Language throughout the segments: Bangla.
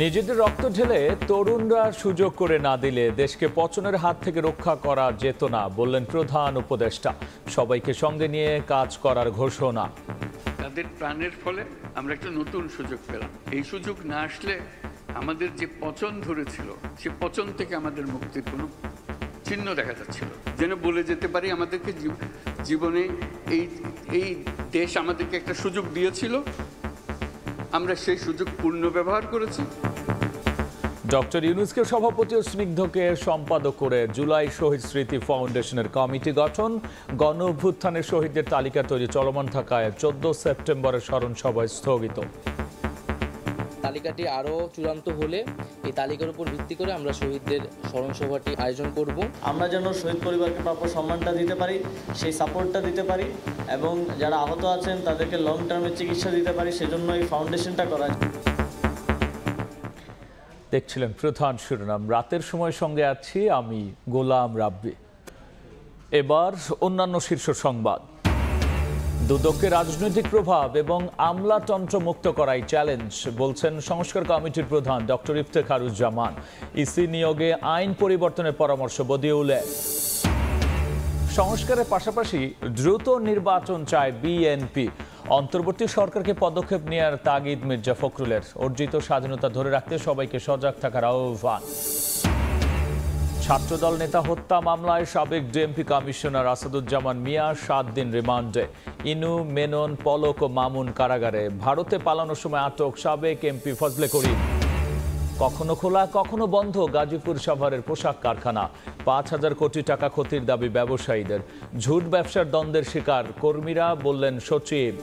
নিজেদের রক্ত ঢেলে তরুণরা সুযোগ করে না দিলে দেশকে পচনের হাত থেকে রক্ষা করা যেত না বললেন প্রধান উপদেষ্টা। সবাইকে সঙ্গে নিয়ে কাজ করার ঘোষণা। তাদের প্রাণের ফলে আমরা একটা নতুন সুযোগ পেলাম। এই সুযোগ না আসলে আমাদের যে পচন ধরেছিল সে পচন থেকে আমাদের মুক্তির কোনো চিহ্ন দেখা যাচ্ছিল। যেন বলে যেতে পারি আমাদেরকে জীবনে এই দেশ আমাদেরকে একটা সুযোগ দিয়েছিল, আমরা সেই সুযোগ পূর্ণ ব্যবহার করেছি। ডক্টর ইউনূসকে সভাপতি ও স্নিগ্ধকে সম্পাদক করে জুলাই শহীদ স্মৃতি ফাউন্ডেশনের কমিটি গঠন। গণ অভ্যুত্থানের শহীদদের তালিকা তৈরি চলমান থাকায় 14 সেপ্টেম্বরের স্মরণ সভায় স্থগিত। তালিকাটি আরও চূড়ান্ত হলে এই তালিকার উপর ভিত্তি করে আমরা শহীদদের স্মরণ সভাটি আয়োজন করব। আমরা যেন শহীদ পরিবারকে প্রাপ্য সম্মানটা দিতে পারি, সেই সাপোর্টটা দিতে পারি এবং যারা আহত আছেন তাদেরকে লং টার্মের চিকিৎসা দিতে পারি, সেজন্য এই ফাউন্ডেশনটা করা। দেখছিলেন প্রধান শিরোনাম। রাতের সময় সঙ্গে আছি আমি গোলাম রাব্বি। এবার অন্যান্য শীর্ষ সংবাদ। দুদককে রাজনৈতিক প্রভাব এবং আমলাতন্ত্র মুক্ত করাই চ্যালেঞ্জ বলছেন সংস্কার কমিটির প্রধান ডক্টর ইফতেখারুজ্জামান। ইসি নিয়োগে আইন পরিবর্তনের পরামর্শ বদিউলের। সংস্কারের পাশাপাশি দ্রুত নির্বাচন চায় বিএনপি। অন্তর্বর্তী সরকারকে পদক্ষেপ নেওয়ার তাগিদ মির্জা ফখরুলের। অর্জিত স্বাধীনতা ধরে রাখতে সবাইকে সজাগ থাকার আহ্বান। ছাত্রদল নেতা হত্যা মামলায় সাবেক ডিএমপি কমিশনার আসাদুজ্জামান মিয়া 7 দিন রিমান্ডে। ইনু, মেনন, পলক ও মামুন কারাগারে। ভারতে পালানোর সময় আটক সাবেক এমপি ফজলে করিম। কখনো খোলা কখনো বন্ধ গাজীপুর সাভারের পোশাক কারখানা। 5,000 কোটি টাকা ক্ষতির দাবি ব্যবসায়ীদের। ঝুট ব্যবসার দ্বন্দ্বের শিকার কর্মীরা বললেন সচিব।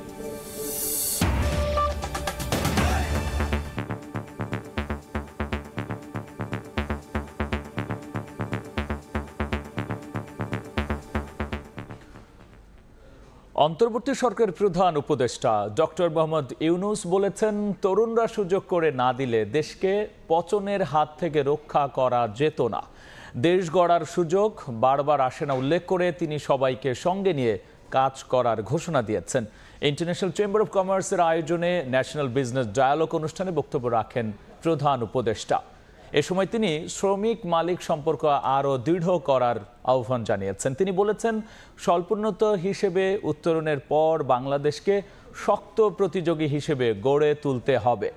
অন্তর্বর্তী সরকারের প্রধান উপদেষ্টা ডক্টর মোহাম্মদ ইউনূস বলেছেন, তরুণরা সুযোগ করে না দিলে দেশকে পচনের হাত থেকে রক্ষা করা যেত না। দেশ গড়ার সুযোগ বারবার আসে না উল্লেখ করে তিনি সবাইকে সঙ্গে নিয়ে কাজ করার ঘোষণা দিয়েছেন। ইন্টারন্যাশনাল চেম্বার অব কমার্সের আয়োজনে ন্যাশনাল বিজনেস ডায়ালগ অনুষ্ঠানে বক্তব্য রাখেন প্রধান উপদেষ্টা। এ সময় তিনি শ্রমিক মালিক সম্পর্ক আরও দৃঢ় করার আহ্বান জানিয়েছেন। তিনি বলেছেন, স্বল্পোন্নত হিসেবে উত্তরণের পর বাংলাদেশকে শক্ত প্রতিযোগী হিসেবে গড়ে তুলতে হবে।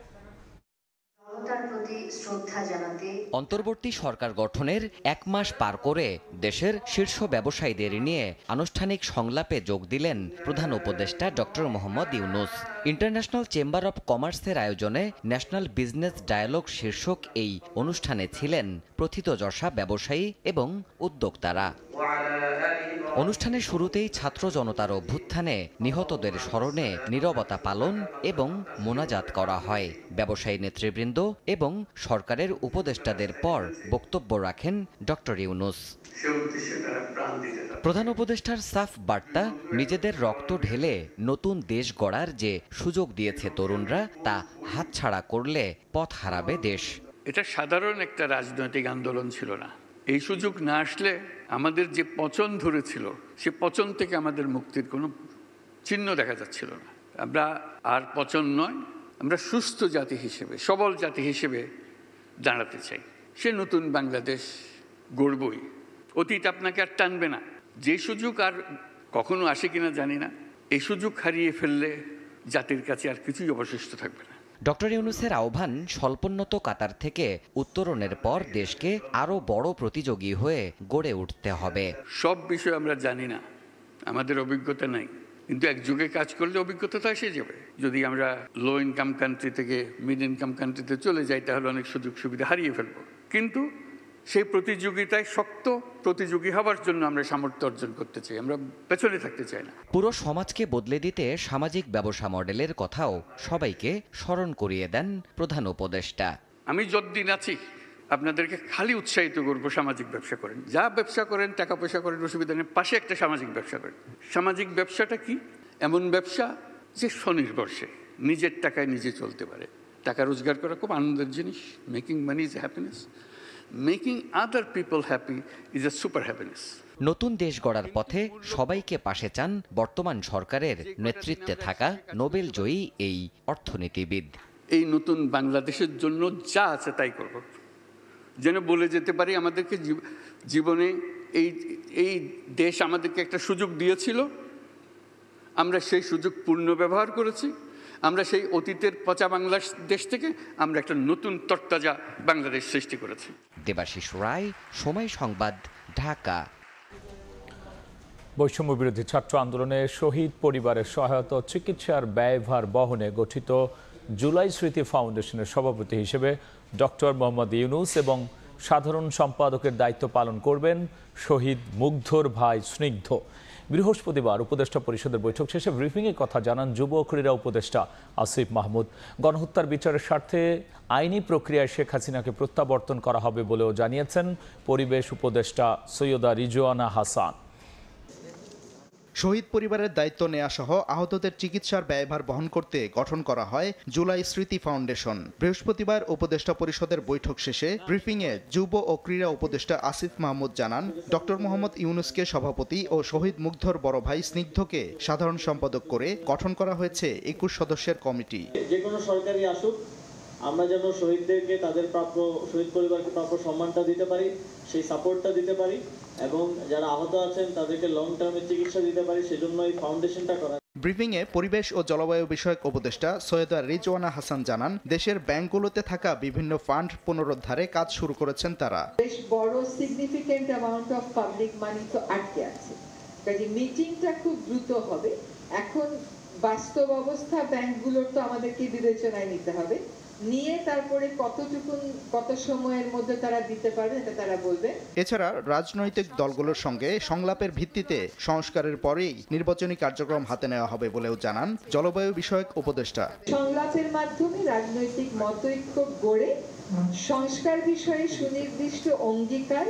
অন্তর্বর্তী সরকার গঠনের 1 মাস পার করে দেশের শীর্ষ ব্যবসায়ীদের নিয়ে আনুষ্ঠানিক সংলাপে যোগ দিলেন প্রধান উপদেষ্টা doctor Mohammad Yunus. International chamber of কমার্সের আয়োজনে ন্যাশনাল বিজনেস ডায়ালগ শীর্ষক এই অনুষ্ঠানে ছিলেন প্রথিতযশা ব্যবসায়ী এবং উদ্যোক্তারা। অনুষ্ঠানের শুরুতেই ছাত্র জনতার অভ্যুত্থানে নিহতদের স্মরণে নীরবতা পালন এবং মোনাজাত করা হয়। ব্যবসায়ী নেতৃবৃন্দ এবং সরকারের উপদেষ্টাদের পর বক্তব্য রাখেন ডক্টর ইউনূস। প্রধান উপদেষ্টার সাফ বার্তা, নিজেদের রক্ত ঢেলে নতুন দেশ গড়ার যে সুযোগ দিয়েছে তরুণরা, তা হাতছাড়া করলে পথ হারাবে দেশ। এটা সাধারণ একটা রাজনৈতিক আন্দোলন ছিল না। এই সুযোগ না আসলে আমাদের যে পচন ধরেছিল সে পচন থেকে আমাদের মুক্তির কোনো চিহ্ন দেখা যাচ্ছিল না। আমরা আর পচন নয়, আমরা সুস্থ জাতি হিসেবে, সবল জাতি হিসেবে দাঁড়াতে চাই। সে নতুন বাংলাদেশ গড়বই। অতীত আপনাকে আর টানবে না। যে সুযোগ আর কখনো আসে কিনা জানি না, এই সুযোগ হারিয়ে ফেললে জাতির কাছে আর কিছুই অবশিষ্ট থাকবে না। ডক্টর ইউনূসের আহ্বান, স্বল্পোন্নত কাতার থেকে উত্তরণের পর দেশকে আরও বড় প্রতিযোগী হয়ে গড়ে উঠতে হবে। সব বিষয় আমরা জানি না, আমাদের অভিজ্ঞতা নাই, কিন্তু একযোগে কাজ করলে অভিজ্ঞতা তো এসে যাবে। যদি আমরা লো ইনকাম কান্ট্রি থেকে মিড ইনকাম কান্ট্রিতে চলে যাই তাহলে অনেক সুযোগ সুবিধা হারিয়ে ফেলবো। কিন্তু সেই প্রতিযোগিতায় শক্ত প্রতিযোগী হওয়ার জন্য আমরা সামর্থ্য অর্জন করতে চাই, আমরা পেছনে থাকতে চাই না। পুরো সমাজকে বদলে দিতে সামাজিক ব্যবসা মডেলের কথাও সবাইকে স্মরণ করিয়ে দেন প্রধান উপদেষ্টা। আমি যতদিন আছি আপনাদেরকে খালি উৎসাহিত করবো, সামাজিক ব্যবসা করেন, যা ব্যবসা করেন, টাকা পয়সা করেন, অসুবিধা নেই, পাশে একটা সামাজিক ব্যবসা করেন। সামাজিক ব্যবসাটা কি? এমন ব্যবসা যে স্বনির্ভরশীল, নিজের টাকায় নিজে চলতে পারে। টাকা রোজগার করা খুব আনন্দের জিনিস। Making money is happiness, making other people happy is a super happiness. নতুন দেশ গড়ার পথে সবাইকে পাশে চান বর্তমান সরকারের নেতৃত্বে থাকা নোবেল জয়ী এই অর্থনীতিবিদ। এই নতুন বাংলাদেশের জন্য যা আছে তাই করব, যেন বলে যেতে পারি আমাদেরকে জীবনে এই দেশ আমাদেরকে একটা সুযোগ দিয়েছিল, আমরা সেই সুযোগ পূর্ণ ব্যবহার করেছি। আমরা সেই অতীতের পচা বাংলাদেশ থেকে আমরা একটা নতুন তরতাজা বাংলাদেশ সৃষ্টি করেছি। দেবাশিস রায়, সময় সংবাদ, ঢাকা। বৈষম্য বিরোধী ছাত্র আন্দোলনে শহীদ পরিবারের সহায়তা ও চিকিৎসার ব্যয়ভার বহনে গঠিত জুলাই স্মৃতি ফাউন্ডেশনের সভাপতি হিসেবে ডক্টর মোহাম্মদ ইউনূস এবং সাধারণ সম্পাদকের দায়িত্ব পালন করবেন শহীদ মুগ্ধর ভাই স্নিগ্ধ। বৃহস্পতিবার উপদেষ্টা পরিষদের বৈঠক শেষে ব্রিফিংয়ে কথা জানান যুব ও ক্রীড়া উপদেষ্টা আসিফ মাহমুদ। গণহত্যার বিচারের স্বার্থে আইনি প্রক্রিয়ায় শেখ হাসিনাকে প্রত্যাবর্তন করা হবে বলেও জানিয়েছেন পরিবেশ উপদেষ্টা সৈয়দা রিজওয়ানা হাসান। শহীদ পরিবারের দায়িত্ব নেওয়া সহ আহতদের চিকিৎসার ব্যয়ভার বহন করতে গঠন করা হয় জুলাই স্মৃতি ফাউন্ডেশন। বৃহস্পতিবার উপদেষ্টা পরিষদের বৈঠক শেষে ব্রিফিংয়ে যুব ও ক্রীড়া উপদেষ্টা আসিফ মাহমুদ জানান, ডক্টর মোহাম্মদ ইউনূসকে সভাপতি ও শহীদ মুগ্ধর বড় ভাই স্নিগ্ধকে সাধারণ সম্পাদক করে গঠন করা হয়েছে 21 সদস্যের কমিটি। যে কোনো সরকারি আসুক, আমরা যেন শহীদদেরকে তাদের প্রাপ্য, শহীদ পরিবারকে প্রাপ্য সম্মানটা দিতে পারি, সেই সাপোর্টটা দিতে পারি এবং যারা আহত আছেন তাদেরকে লং টার্মের চিকিৎসা দিতে পারি, সেজন্য এই ফাউন্ডেশনটা করা। ব্রিফিংয়ে পরিবেশ ও জলবায়ু বিষয়ক উপদেষ্টা সৈয়দা রিজওয়ানা হাসান জানান, দেশের ব্যাংকগুলোতে থাকা বিভিন্ন ফান্ড পুনরুদ্ধারে কাজ শুরু করেছেন তারা। বেশ বড় সিগনিফিকেন্ট অ্যামাউন্ট অফ পাবলিক মানি তো আটকে আছে, কাজে মিটিংটা খুব দ্রুত হবে। এখন বাস্তব অবস্থা ব্যাংকগুলোর তো আমাদেরকে বিবেচনায় নিতে হবে, নিয়ে তারপরে কত সময়ের মধ্যে তারা দিতে পারবে এটা তারা বলবে। এছাড়া রাজনৈতিক দলগুলোর সঙ্গে সংলাপের ভিত্তিতে সংস্কারের পরেই নির্বাচনী কার্যক্রম হাতে নেওয়া হবে বলেও জানান জলবায়ু বিষয়ক উপদেষ্টা। সংলাপের মাধ্যমে রাজনৈতিক মতৈক্য গড়ে সংস্কার বিষয়ে সুনির্দিষ্ট অঙ্গীকার,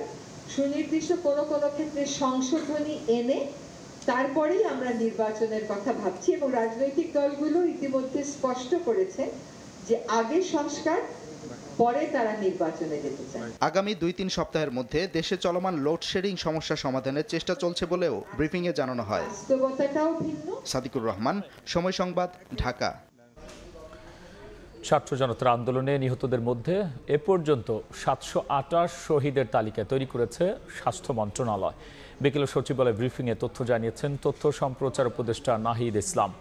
সুনির্দিষ্ট কোনো ক্ষেত্রে সংশোধনী এনে তারপরেই আমরা নির্বাচনের কথা ভাবছি এবং রাজনৈতিক দলগুলো ইতিমধ্যে স্পষ্ট করেছে যে আগে সংস্কার, পরে তারা নির্বাচনে যেতে চায়। আগামী 2-3 সপ্তাহের মধ্যে দেশে চলমান লোডশেডিং সমস্যা সমাধানের চেষ্টা চলছে বলেও ব্রিফিংয়ে জানানো হয়। বাস্তবতাটাও ভিন্ন। সাদিকুর রহমান, সময় সংবাদ, ঢাকা। ছাত্র জনতার আন্দোলনে নিহতদের মধ্যে এ পর্যন্ত 728 শহীদের তালিকা তৈরি করেছে স্বাস্থ্য মন্ত্রণালয়। বিকেলে সচিবালয় ব্রিফিংয়ে তথ্য জানিয়েছেন তথ্য সম্প্রচার উপদেষ্টা নাহিদ ইসলাম।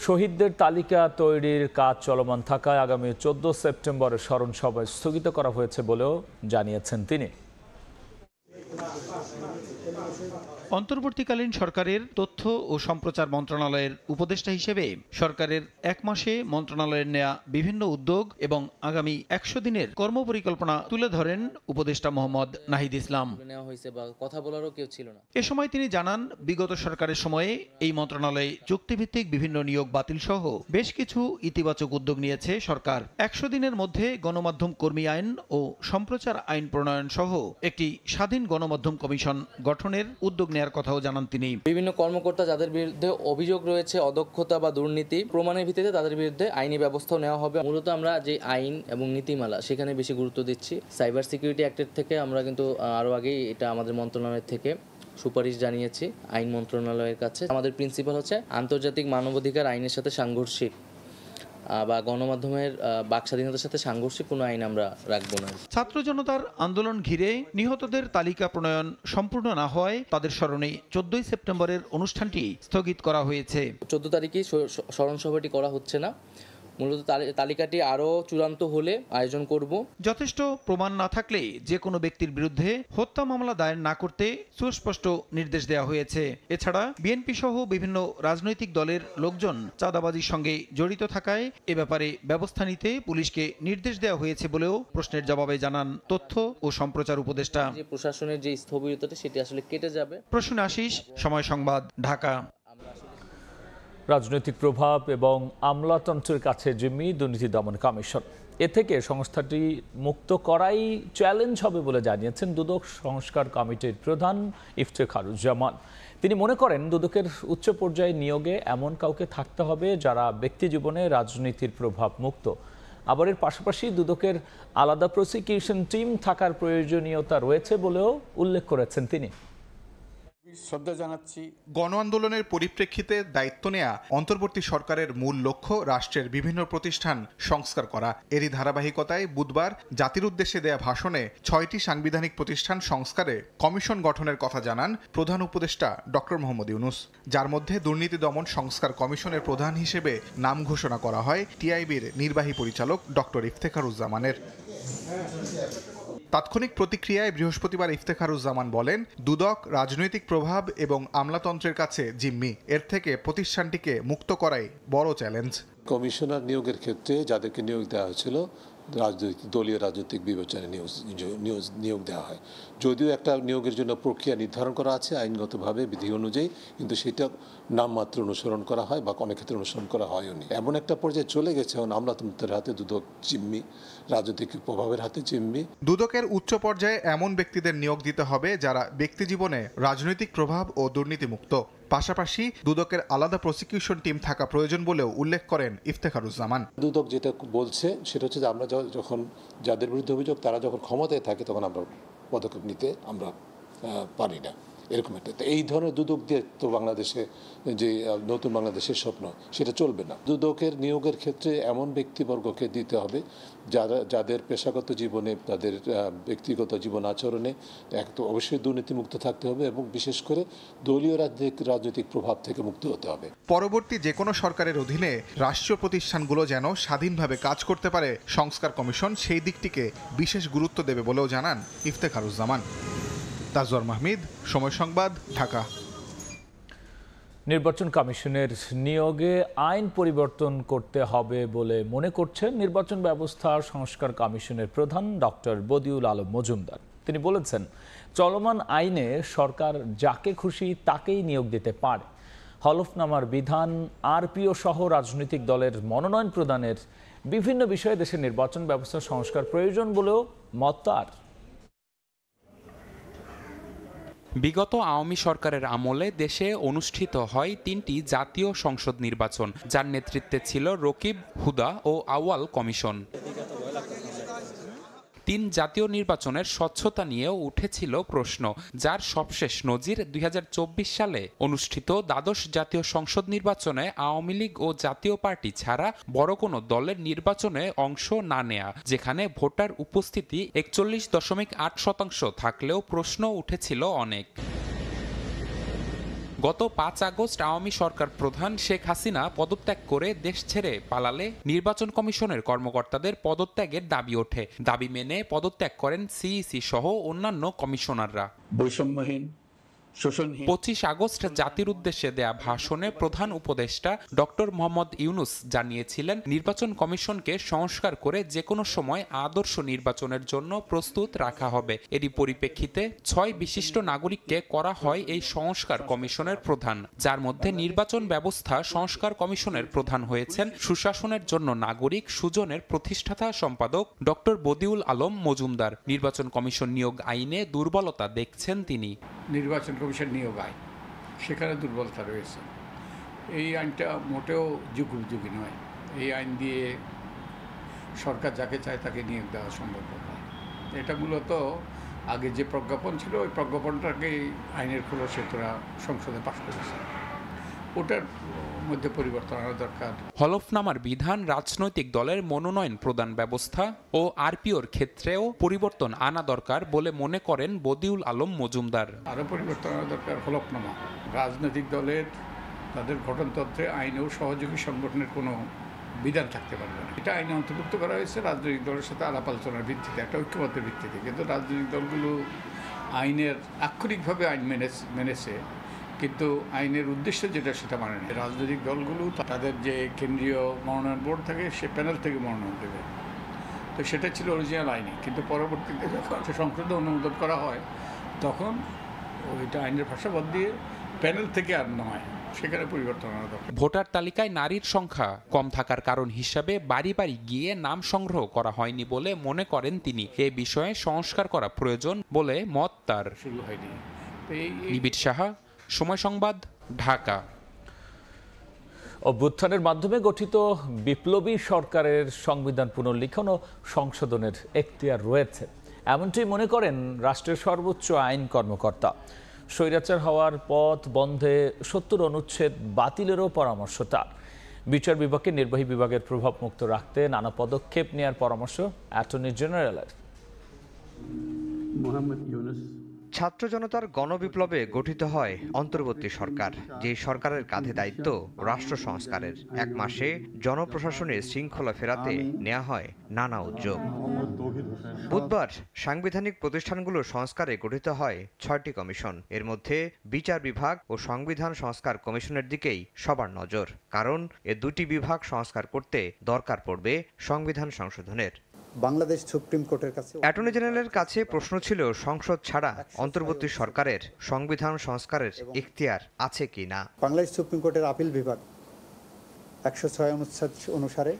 শহীদদের তালিকা তৈরির কাজ চলমান থাকায় আগামী 14 সেপ্টেম্বরের স্মরণ সভা স্থগিত করা হয়েছে বলেও জানিয়েছেন তিনি। অন্তর্বর্তীকালীন সরকারের তথ্য ও সম্প্রচার মন্ত্রণালয়ের উপদেষ্টা হিসেবে সরকারের 1 মাসে মন্ত্রণালয়ের নেয়া বিভিন্ন উদ্যোগ এবং আগামী 100 দিনের কর্মপরিকল্পনা তুলে ধরেন উপদেষ্টা মোহাম্মদ নাহিদ ইসলাম। নেওয়া হয়েছে বা কথা বলারও কেউ ছিল না। এ সময় তিনি জানান, বিগত সরকারের সময়ে এই মন্ত্রণালয়ে চুক্তিভিত্তিক বিভিন্ন নিয়োগ বাতিল সহ বেশ কিছু ইতিবাচক উদ্যোগ নিয়েছে সরকার। 100 দিনের মধ্যে গণমাধ্যম কর্মী আইন ও সম্প্রচার আইন প্রণয়ন সহ একটি স্বাধীন গণমাধ্যম কমিশন গঠনের উদ্যোগ নেয়ার কথাও জানান তিনি। বিভিন্ন কর্মকর্তা যাদের বিরুদ্ধে অভিযোগ রয়েছে অদক্ষতা বা দুর্নীতি, প্রমাণের ভিত্তিতে তাদের বিরুদ্ধে আইনি ব্যবস্থাও নেওয়া হবে। মূলত আমরা যে আইন এবং নীতিমালা সেখানে বেশি গুরুত্ব দিচ্ছি। সাইবার সিকিউরিটি অ্যাক্টের থেকে আমরা কিন্তু আরও আগেই এটা আমাদের মন্ত্রণালয় থেকে সুপারিশ জানিয়েছি আইন মন্ত্রণালয়ের কাছে। আমাদের প্রিন্সিপাল হচ্ছে আন্তর্জাতিক মানবাধিকার আইনের সাথে সাংঘর্ষিক বা গণমাধ্যমের বাক স্বাধীনতার সাথে সাংঘর্ষিক কোনো আইন আমরা রাখবো না। ছাত্র জনতার আন্দোলন ঘিরে নিহতদের তালিকা প্রণয়ন সম্পূর্ণ না হওয়ায় তাদের স্মরণে 14 সেপ্টেম্বরের অনুষ্ঠানটি স্থগিত করা হয়েছে। 14 তারিখে স্মরণ সভাটি করা হচ্ছে না, মূলত তালিকাটি আরও চূড়ান্ত হলে আয়োজন করব। যথেষ্ট প্রমাণ না থাকলে যে কোনো ব্যক্তির বিরুদ্ধে হত্যা মামলা দায়ের না করতে সুস্পষ্ট নির্দেশ দেওয়া হয়েছে। এছাড়া বিএনপি সহ বিভিন্ন রাজনৈতিক দলের লোকজন চাঁদাবাজির সঙ্গে জড়িত থাকায় এ ব্যাপারে ব্যবস্থা নিতে পুলিশকে নির্দেশ দেওয়া হয়েছে বলেও প্রশ্নের জবাবে জানান তথ্য ও সম্প্রচার উপদেষ্টা। যে প্রশাসনের যে স্থবিরতাটি সেটি আসলে কেটে যাবে। প্রসূন আশিস, সময় সংবাদ, ঢাকা। রাজনৈতিক প্রভাব এবং আমলাতন্ত্রের কাছে জিম্মি দুর্নীতি দমন কমিশন, এ থেকে সংস্থাটি মুক্ত করাই চ্যালেঞ্জ হবে বলে জানিয়েছেন দুদক সংস্কার কমিটির প্রধান ইফতেখারুজ্জামান। তিনি মনে করেন দুদকের উচ্চ পর্যায়ে নিয়োগে এমন কাউকে থাকতে হবে যারা ব্যক্তি জীবনে রাজনীতির প্রভাব মুক্ত। আবার এর পাশাপাশি দুদকের আলাদা প্রসিকিউশন টিম থাকার প্রয়োজনীয়তা রয়েছে বলেও উল্লেখ করেছেন তিনি। শ্রদ্ধা জানাচ্ছি। গণ আন্দোলনের পরিপ্রেক্ষিতে দায়িত্ব নেয়া অন্তর্বর্তী সরকারের মূল লক্ষ্য রাষ্ট্রের বিভিন্ন প্রতিষ্ঠান সংস্কার করা। এরই ধারাবাহিকতায় বুধবার জাতির উদ্দেশ্যে দেয়া ভাষণে 6টি সাংবিধানিক প্রতিষ্ঠান সংস্কারে কমিশন গঠনের কথা জানান প্রধান উপদেষ্টা ডক্টর মোহাম্মদ ইউনূস, যার মধ্যে দুর্নীতি দমন সংস্কার কমিশনের প্রধান হিসেবে নাম ঘোষণা করা হয় টিআইবির নির্বাহী পরিচালক ডক্টর ইফতেখারুজ্জামানের। তাৎক্ষণিক প্রতিক্রিয়ায় বৃহস্পতিবার ইফতেখারুজ্জামান বলেন, দুদক রাজনৈতিক প্রভাব এবং আমলাতন্ত্রের কাছে জিম্মি, এর থেকে প্রতিষ্ঠানটিকে মুক্ত করাই বড় চ্যালেঞ্জ। কমিশনার নিয়োগের ক্ষেত্রে যাদেরকে নিয়োগ দেওয়া হয়েছিল দলীয় রাজনৈতিক বিবেচনায় নিয়োগ দেওয়া হয়। যদিও একটা নিয়োগের জন্য প্রক্রিয়া নির্ধারণ করা আছে আইনগতভাবে বিধি অনুযায়ী, কিন্তু সেটা নামমাত্র অনুসরণ করা হয় বা অনেক ক্ষেত্রে অনুসরণ করা হয়নি। এমন একটা পর্যায়ে চলে গেছে এখন আমলাতন্ত্রের হাতে দুদক জিম্মি, রাজনৈতিক প্রভাবের হাতে জিম্মি। দুদকের উচ্চ পর্যায়ে এমন ব্যক্তিদের নিয়োগ দিতে হবে যারা ব্যক্তিজীবনে রাজনৈতিক প্রভাব ও দুর্নীতিমুক্ত। পাশাপাশি দুদকের আলাদা প্রসিকিউশন টিম থাকা প্রয়োজন বলেও উল্লেখ করেন ইফতেখারুজ্জামান। দুদক যেটা বলছে সেটা হচ্ছে যে আমরা যখন যাদের বিরুদ্ধে অভিযোগ তারা যখন ক্ষমতায় থাকে তখন আমরা পদক্ষেপ নিতে আমরা পারি না, এরকম একটা। এই ধরনের দুদক দিয়ে তো বাংলাদেশে যে নতুন বাংলাদেশের স্বপ্ন সেটা চলবে না। দুদকের নিয়োগের ক্ষেত্রে এমন ব্যক্তিবর্গকে দিতে হবে যাদের পেশাগত জীবনে, তাদের ব্যক্তিগত জীবন আচরণে এক তো অবশ্যই দুর্নীতিমুক্ত থাকতে হবে এবং বিশেষ করে দলীয় রাজনৈতিক প্রভাব থেকে মুক্ত হতে হবে। পরবর্তী যে কোনো সরকারের অধীনে রাষ্ট্রীয় প্রতিষ্ঠানগুলো যেন স্বাধীনভাবে কাজ করতে পারে, সংস্কার কমিশন সেই দিকটিকে বিশেষ গুরুত্ব দেবে বলেও জানান ইফতেখারুজ্জামান। তাজওয়ার মাহমিদ, সময় সংবাদ, ঢাকা। নির্বাচন কমিশনের নিয়োগে আইন পরিবর্তন করতে হবে বলে মনে করছেন নির্বাচন ব্যবস্থা সংস্কার কমিশনের প্রধান ডক্টর বদিউল আলম মজুমদার। তিনি বলেছেন, চলমান আইনে সরকার যাকে খুশি তাকেই নিয়োগ দিতে পারে। হলফনামার বিধান, আরপিও সহ রাজনৈতিক দলের মনোনয়ন প্রদানের বিভিন্ন বিষয়ে দেশের নির্বাচন ব্যবস্থা সংস্কার প্রয়োজন বলেও মত তার। বিগত আওয়ামী সরকারের আমলে দেশে অনুষ্ঠিত হয় 3টি জাতীয় সংসদ নির্বাচন, যার নেতৃত্বে ছিল রকিব, হুদা ও আউয়াল কমিশন। 3 জাতীয় নির্বাচনের স্বচ্ছতা নিয়েও উঠেছিল প্রশ্ন, যার সবশেষ নজির 2024 সালে অনুষ্ঠিত দ্বাদশ জাতীয় সংসদ নির্বাচনে আওয়ামী লীগ ও জাতীয় পার্টি ছাড়া বড় কোনো দলের নির্বাচনে অংশ না নেয়া, যেখানে ভোটার উপস্থিতি 41.8% থাকলেও প্রশ্ন উঠেছিল অনেক। গত 5 আগস্ট আওয়ামী সরকার প্রধান শেখ হাসিনা পদত্যাগ করে দেশ ছেড়ে পালালে নির্বাচন কমিশনের কর্মকর্তাদের পদত্যাগের দাবি ওঠে। দাবি মেনে পদত্যাগ করেন সিইসি সহ অন্যান্য কমিশনাররা। বৈষম্যহীন, 25 আগস্ট জাতির উদ্দেশ্যে দেয়া ভাষণে প্রধান উপদেষ্টা ডক্টর মোহাম্মদ ইউনূস জানিয়েছিলেন, নির্বাচন কমিশনকে সংস্কার করে যে কোনো সময় আদর্শ নির্বাচনের জন্য প্রস্তুত রাখা হবে। এরই পরিপ্রেক্ষিতে 6 বিশিষ্ট নাগরিককে করা হয় এই সংস্কার কমিশনের প্রধান, যার মধ্যে নির্বাচন ব্যবস্থা সংস্কার কমিশনের প্রধান হয়েছেন সুশাসনের জন্য নাগরিক সুজনের প্রতিষ্ঠাতা সম্পাদক ডক্টর বদিউল আলম মজুমদার। নির্বাচন কমিশন নিয়োগ আইনে দুর্বলতা দেখছেন তিনি। নির্বাচন কমিশন নিয়োগ আইন, সেখানে দুর্বলতা রয়েছে। এই আইনটা মোটেও যুগোপযোগী নয়। এই আইন দিয়ে সরকার যাকে চায় তাকে নিয়োগ দেওয়া সম্ভব নয়। এটা মূলত আগে যে প্রজ্ঞাপন ছিল ওই প্রজ্ঞাপনটাকে আইনের খোলসে তোরা সংসদে পাশ করেছে, ওটার মধ্যে পরিবর্তন আনা দরকার। হলফনামার বিধান, রাজনৈতিক দলের মনোনয়ন প্রদান ব্যবস্থা ও আরপিওর ক্ষেত্রেও পরিবর্তন আনা দরকার বলে মনে করেন বদিউল আলম মজুমদার। আরও পরিবর্তন আনা দরকার হলফনামা। রাজনৈতিক দলের তাদের গঠনতন্ত্রে আইনেও সহযোগী সংগঠনের কোনো বিধান থাকতে পারবে না। এটা আইনে অন্তর্ভুক্ত করা হয়েছে রাজনৈতিক দলের সাথে আলাপ আলোচনার ভিত্তিতে, একটা ঐক্যমতের ভিত্তিতে। কিন্তু রাজনৈতিক দলগুলো আইনের আক্ষরিকভাবে আইন মেনেছে, কিন্তু আইনের উদ্দেশ্য যেটা সেটা মানে না। রাজনৈতিক দলগুলো তাদের যে কেন্দ্রীয় মনোনয়ন বোর্ড থাকে সে প্যানেল থেকে মনোনয়ন দেবে, তো সেটা ছিল অরিজিনাল আইনে। কিন্তু পরবর্তীতে যখন সংশোধন অনুমোদন করা হয় তখন ওইটা আইনের ভাষা বাদ দিয়ে প্যানেল থেকে আর নয়, সেখানে পরিবর্তন আনা দরকার। ভোটার তালিকায় নারীর সংখ্যা কম থাকার কারণ হিসাবে বাড়ি বাড়ি গিয়ে নাম সংগ্রহ করা হয়নি বলে মনে করেন তিনি। এ বিষয়ে সংস্কার করা প্রয়োজন বলে মত তার। শুরু হয়নি। নিবিড় সাহা, সময় সংবাদ, ঢাকা। অভ্যুত্থানের মাধ্যমে গঠিত বিপ্লবী সরকারের সংবিধান পুনর্লিখন ও সংশোধনের এখতিয়ার রয়েছে, এমনটি মনে করেন রাষ্ট্রের সর্বোচ্চ আইন কর্মকর্তা। স্বৈরাচার হওয়ার পথ বন্ধে ৭০ অনুচ্ছেদ বাতিলেরও পরামর্শ তার। বিচার বিভাগকে নির্বাহী বিভাগের প্রভাব মুক্ত রাখতে নানা পদক্ষেপ নেওয়ার পরামর্শ অ্যাটর্নি জেনারেলের। ছাত্র জনতার গণবিপ্লবে গঠিত হয় অন্তর্বর্তী সরকার, যে সরকারের কাঁধে দায়িত্ব রাষ্ট্র সংস্কারের। এক মাসে জনপ্রশাসনের শৃঙ্খলা ফেরাতে নেওয়া হয় নানা উদ্যোগ। বুধবার সাংবিধানিক প্রতিষ্ঠানগুলো সংস্কারে গঠিত হয় ৬টি কমিশন। এর মধ্যে বিচার বিভাগ ও সংবিধান সংস্কার কমিশনের দিকেই সবার নজর, কারণ এ দুটি বিভাগ সংস্কার করতে দরকার পড়বে সংবিধান সংশোধনের। বাংলাদেশ সুপ্রিম কোর্টের কাছে অ্যাটর্নি জেনারেলের কাছে প্রশ্ন ছিল সংসদ ছাড়া অন্তর্বর্তী সরকারের সংবিধান সংস্কারের ইখতিয়ার আছে কি না। বাংলাদেশ সুপ্রিম কোর্টের আপিল বিভাগ ১০৬ অনুচ্ছেদ অনুসারে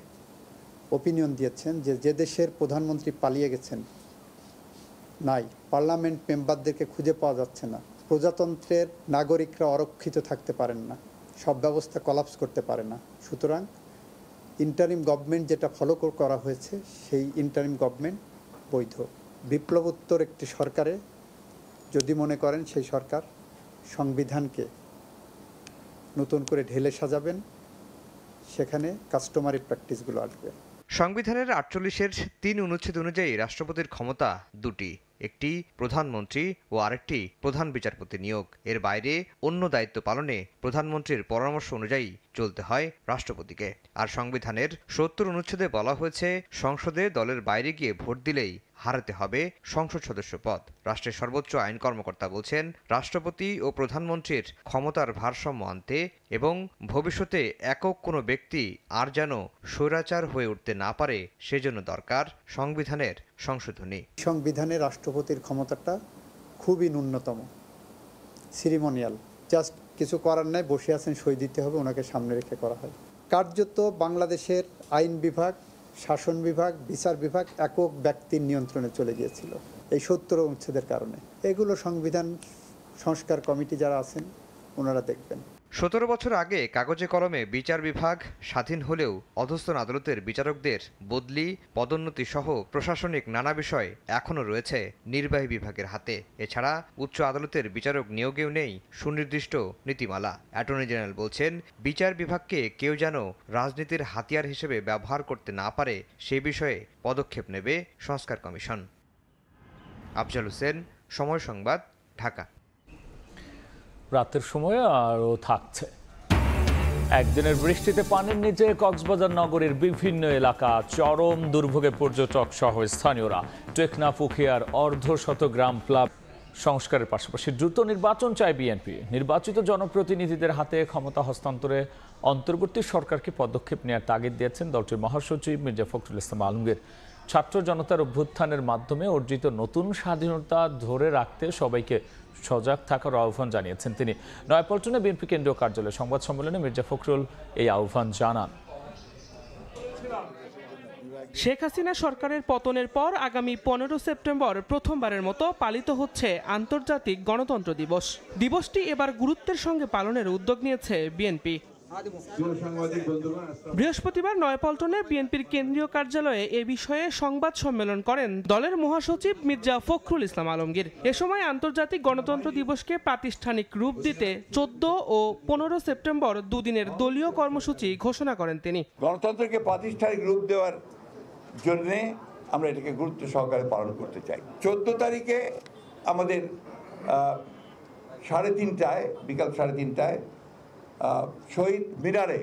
ওপিনিয়ন দিয়েছেন যে দেশের প্রধানমন্ত্রী পালিয়ে গেছেন, নাই পার্লামেন্ট মেম্বারদেরকে খুঁজে পাওয়া যাচ্ছে না, প্রজাতন্ত্রের নাগরিকরা অরক্ষিত থাকতে পারেন না, সব ব্যবস্থা কলাপস করতে পারে না, সুতরাং ইন্টারিম গভর্নমেন্ট যেটা ফলো করা হয়েছে সেই ইন্টারিম গভর্নমেন্ট বৈধ। বিপ্লবোত্তর একটি সরকারে যদি মনে করেন সেই সরকার সংবিধানকে নতুন করে ঢেলে সাজাবেন, সেখানে কাস্টমারি প্র্যাকটিসগুলো আসবে। সংবিধানের ৪৮-এর ৩ অনুচ্ছেদ অনুযায়ী রাষ্ট্রপতির ক্ষমতা দুটি, একটি প্রধানমন্ত্রী ও আরেকটি প্রধান বিচারপতি নিয়োগ। এর বাইরে অন্য দায়িত্ব পালনে প্রধানমন্ত্রীর পরামর্শ অনুযায়ী চলতে হয় রাষ্ট্রপতিকে। আর সংবিধানের ৭০ অনুচ্ছেদে বলা হয়েছে, সংসদে দলের বাইরে গিয়ে ভোট দিলেই হারাতে হবে সংসদ সদস্য পদ। রাষ্ট্রের সর্বোচ্চ আইন কর্মকর্তা বলছেন, রাষ্ট্রপতি ও প্রধানমন্ত্রীর ক্ষমতার ভারসাম্য আনতে এবং ভবিষ্যতে একক কোনো ব্যক্তি আর যেন স্বৈরাচার হয়ে উঠতে না পারে, সেজন্য দরকার সংবিধানের সংশোধনী। সংবিধানে রাষ্ট্রপতির ক্ষমতাটা খুবই ন্যূনতম, সিরিমোনিয়াল, জাস্ট কিছু করার নাই, বসে আছেন, সই দিতে হবে, ওনাকে সামনে রেখে করা হয়। কার্যত বাংলাদেশের আইন বিভাগ, শাসন বিভাগ, বিচার বিভাগ একক ব্যক্তির নিয়ন্ত্রণে চলে গিয়েছিল এই ৭০ অনুচ্ছেদের কারণে। এগুলো সংবিধান সংস্কার কমিটি যারা আছেন ওনারা দেখবেন। ১৭ বছর আগে কাগজে কলমে বিচার বিভাগ স্বাধীন হলেও অধস্তন আদালতের বিচারকদের বদলি, পদোন্নতি সহ প্রশাসনিক নানা বিষয় এখনও রয়েছে নির্বাহী বিভাগের হাতে। এছাড়া উচ্চ আদালতের বিচারক নিয়োগেও নেই সুনির্দিষ্ট নীতিমালা। অ্যাটর্নি জেনারেল বলছেন, বিচার বিভাগকে কেউ যেন রাজনীতির হাতিয়ার হিসেবে ব্যবহার করতে না পারে, সে বিষয়ে পদক্ষেপ নেবে সংস্কার কমিশন। আফজাল হোসেন, সময় সংবাদ, ঢাকা। রাতের সময় আরও থাকছে। একদিনের বৃষ্টিতে পানির নিচে কক্সবাজার নগরীর বিভিন্ন এলাকা, চরম দুর্ভোগে পর্যটক সহ স্থানীয়রা। টেকনাফ উখিয়ার অর্ধশত গ্রাম ক্লাব সংস্কারের পাশাপাশি দ্রুত নির্বাচন চায় বিএনপি। নির্বাচিত জনপ্রতিনিধিদের হাতে ক্ষমতা হস্তান্তরে অন্তর্বর্তী সরকারকে পদক্ষেপ নেওয়ার তাগিদ দিয়েছেন দলটির মহাসচিব মির্জা ফখরুল ইসলাম আলমগীর। ছাত্র জনতার অভ্যুত্থানের মাধ্যমে অর্জিত নতুন স্বাধীনতা ধরে রাখতে সবাইকে সজাগ থাকার আহ্বান জানিয়েছেন তিনি। নয়াপল্টনে বিএনপি কেন্দ্রীয় কার্যালয়ে সংবাদ সম্মেলনে মির্জা ফখরুল এই আহ্বান জানান। শেখ হাসিনা সরকারের পতনের পর আগামী ১৫ সেপ্টেম্বর প্রথমবারের মতো পালিত হচ্ছে আন্তর্জাতিক গণতন্ত্র দিবস। দিবসটি এবার গুরুত্বের সঙ্গে পালনের উদ্যোগ নিয়েছে বিএনপি। বৃহস্পতিবার নয়াপল্টনে বিএনপির কেন্দ্রীয় কার্যালয়ে এ বিষয়ে সংবাদ সম্মেলন করেন দলের মহাসচিব মির্জা ফখরুল ইসলাম আলমগীর। এ সময় আন্তর্জাতিক গণতন্ত্র দিবসকে প্রাতিষ্ঠানিক রূপ দিতে ১৪ ও ১৫ সেপ্টেম্বর দুদিনের দলীয় কর্মসূচি ঘোষণা করেন তিনি। গণতন্ত্রকে প্রাতিষ্ঠানিক রূপ দেওয়ার জন্য আমরা এটাকে গুরুত্ব সহকারে পালন করতে চাই। ১৪ তারিখে আমাদের ৩:৩০ বিকাল ৩:৩০ শহীদ মিনারে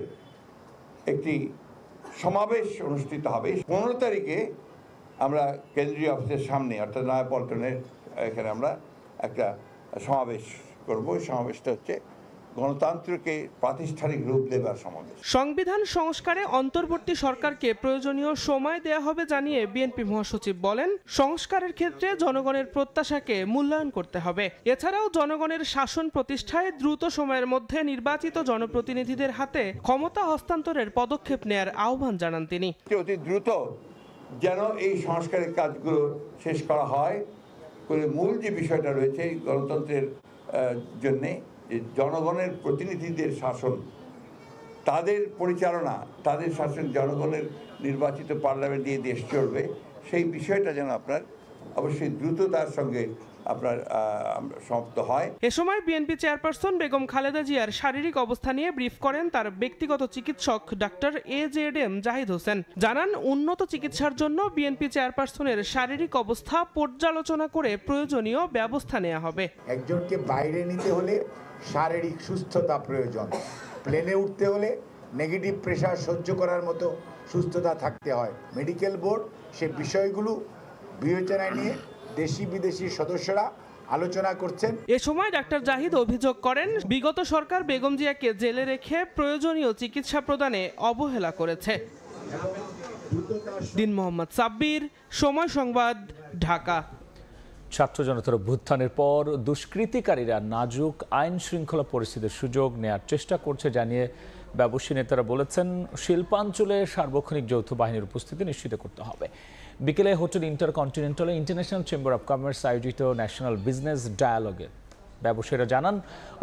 একটি সমাবেশ অনুষ্ঠিত হবে। ১৫ তারিখে আমরা কেন্দ্রীয় অফিসের সামনে অর্থাৎ নয়াপল্টনের এখানে আমরা একটা সমাবেশ করব। সমাবেশটা হচ্ছে গণতন্ত্রকে প্রাতিষ্ঠানিক রূপ দেওয়ার সমাবেশ। সংবিধান সংস্কারে অন্তর্বর্তী সরকারকে প্রয়োজনীয় সময় দেয়া হবে জানিয়ে বিএনপি মহাসচিব বলেন, সংস্কারের ক্ষেত্রে জনগণের প্রত্যাশাকে মূল্যায়ন করতে হবে। এছাড়াও জনগণের শাসন প্রতিষ্ঠায় দ্রুত সময়ের মধ্যে নির্বাচিত জনপ্রতিনিধিদের হাতে ক্ষমতা হস্তান্তরের পদক্ষেপ নেয়ার আহ্বান জানান তিনি। অতি দ্রুত যেন এই সংস্কারের কাজগুলো শেষ করা হয়, করে মূল যে বিষয়টা রয়েছে গণতন্ত্রের জন্যে জনগণের প্রতিনিধিদের শাসন, তাদের পরিচালনা, তাদের শাসন, জনগণের নির্বাচিত পার্লামেন্ট দিয়ে দেশ চলবে, সেই বিষয়টা যেন আপনার অবশ্যই দ্রুততার সঙ্গে আপনার সমাপ্ত হয়। এ সময় বিএনপি চেয়ারপারসন বেগম খালেদা জিয়ার শারীরিক অবস্থা নিয়ে ব্রিফ করেন তার ব্যক্তিগত চিকিৎসক ডাক্তার AJM জাহিদ হোসেন। জানান উন্নত চিকিৎসার জন্য বিএনপি চেয়ারপারসনের শারীরিক অবস্থা পর্যালোচনা করে প্রয়োজনীয় ব্যবস্থা নেওয়া হবে। একজনকে বাইরে নিতে হলে শারীরিক সুস্থতা প্রয়োজন, প্লেনে উঠতে হলে নেগেটিভ প্রেসার সহ্য করার মতো সুস্থতা থাকতে হয়। মেডিকেল বোর্ড সে বিষয়গুলো বিবেচনায় নিয়ে দেশি বিদেশি সদস্যরা আলোচনা করছেন। এ সময় ডাক্তার জাহিদ অভিযোগ করেন বিগত সরকার বেগম জিয়াকে জেলে রেখে প্রয়োজনীয় চিকিৎসা প্রদানে অবহেলা করেছে। দিন মোহাম্মদ সাব্বির, সময় সংবাদ, ঢাকা। ছাত্র জনতার অভ্যুত্থানের পর দুষ্কৃতিকারীরা নাজুক আইন শৃঙ্খলা পরিস্থিতির সুযোগ নেয়ার চেষ্টা করছে জানিয়ে ব্যবসায়ী নেতারা বলেছেন শিল্পাঞ্চলে সার্বক্ষণিক যৌথ বাহিনীর উপস্থিতি নিশ্চিত করতে হবে। বিকেলে হোটেল ইন্টারকন্টিনেন্টালে ইন্টারন্যাশনাল চেম্বার অব কমার্স আয়োজিত ন্যাশনাল বিজনেস ডায়ালগে ব্যবসায়ীরা জানান